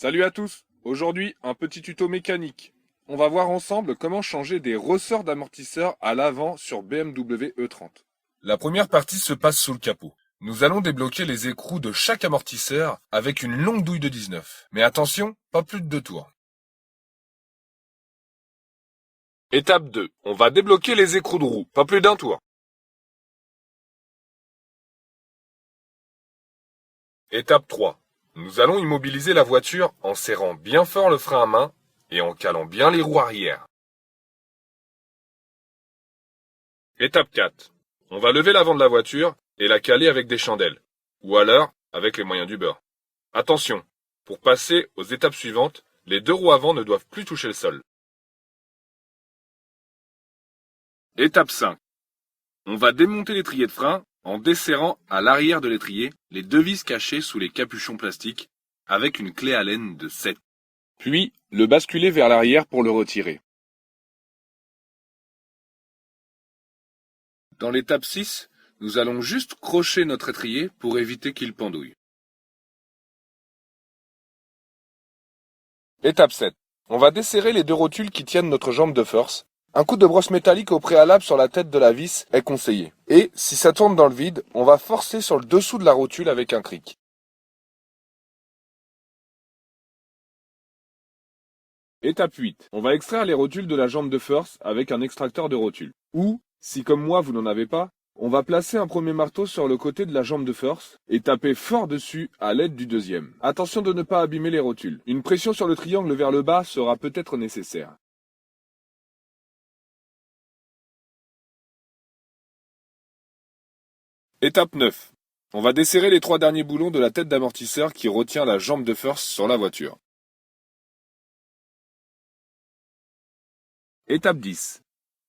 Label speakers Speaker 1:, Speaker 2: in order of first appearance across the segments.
Speaker 1: Salut à tous. Aujourd'hui, un petit tuto mécanique. On va voir ensemble comment changer des ressorts d'amortisseur à l'avant sur BMW E30. La première partie se passe sous le capot. Nous allons débloquer les écrous de chaque amortisseur avec une longue douille de 19. Mais attention, pas plus de 2 tours. Étape 2. On va débloquer les écrous de roue, pas plus d'un tour. Étape 3. Nous allons immobiliser la voiture en serrant bien fort le frein à main et en calant bien les roues arrière. Étape 4. On va lever l'avant de la voiture et la caler avec des chandelles, ou alors avec les moyens du bord. Attention, pour passer aux étapes suivantes, les deux roues avant ne doivent plus toucher le sol. Étape 5. On va démonter l'étrier de frein en desserrant à l'arrière de l'étrier les deux vis cachées sous les capuchons plastiques avec une clé Allen de 7. Puis, le basculer vers l'arrière pour le retirer. Dans l'étape 6, nous allons juste crocher notre étrier pour éviter qu'il pendouille. Étape 7. On va desserrer les deux rotules qui tiennent notre jambe de force. Un coup de brosse métallique au préalable sur la tête de la vis est conseillé. Et, si ça tourne dans le vide, on va forcer sur le dessous de la rotule avec un cric. Étape 8. On va extraire les rotules de la jambe de force avec un extracteur de rotule. Ou, si comme moi vous n'en avez pas, on va placer un premier marteau sur le côté de la jambe de force et taper fort dessus à l'aide du deuxième. Attention de ne pas abîmer les rotules. Une pression sur le triangle vers le bas sera peut-être nécessaire. Étape 9. On va desserrer les 3 derniers boulons de la tête d'amortisseur qui retient la jambe de force sur la voiture. Étape 10.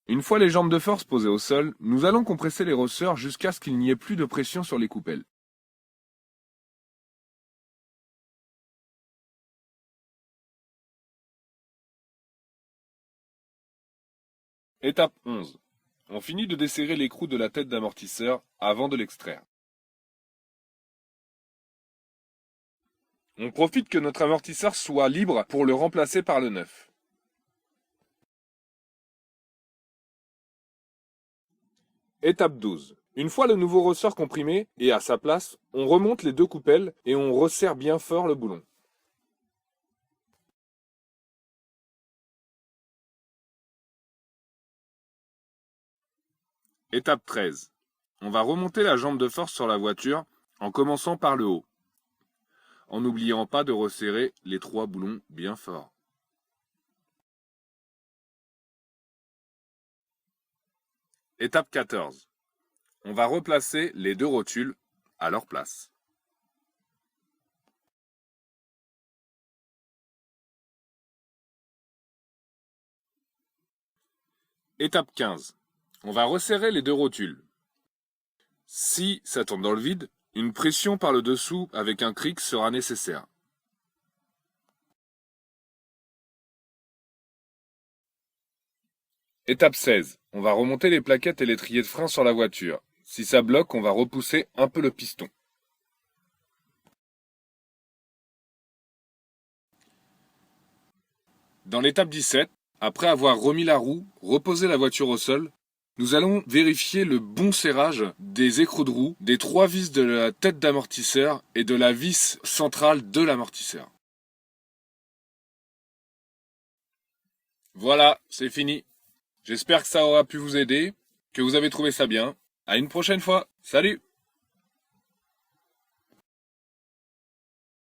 Speaker 1: Une fois les jambes de force posées au sol, nous allons compresser les ressorts jusqu'à ce qu'il n'y ait plus de pression sur les coupelles. Étape 11. On finit de desserrer l'écrou de la tête d'amortisseur avant de l'extraire. On profite que notre amortisseur soit libre pour le remplacer par le neuf. Étape 12. Une fois le nouveau ressort comprimé et à sa place, on remonte les deux coupelles et on resserre bien fort le boulon. Étape 13. On va remonter la jambe de force sur la voiture en commençant par le haut, en n'oubliant pas de resserrer les 3 boulons bien fort. Étape 14. On va replacer les deux rotules à leur place. Étape 15. On va resserrer les deux rotules. Si ça tourne dans le vide, une pression par le dessous avec un cric sera nécessaire. Étape 16. On va remonter les plaquettes et l'étrier de frein sur la voiture. Si ça bloque, on va repousser un peu le piston. Dans l'étape 17, après avoir remis la roue, reposé la voiture au sol, nous allons vérifier le bon serrage des écrous de roue, des 3 vis de la tête d'amortisseur et de la vis centrale de l'amortisseur. Voilà, c'est fini. J'espère que ça aura pu vous aider, que vous avez trouvé ça bien. À une prochaine fois. Salut!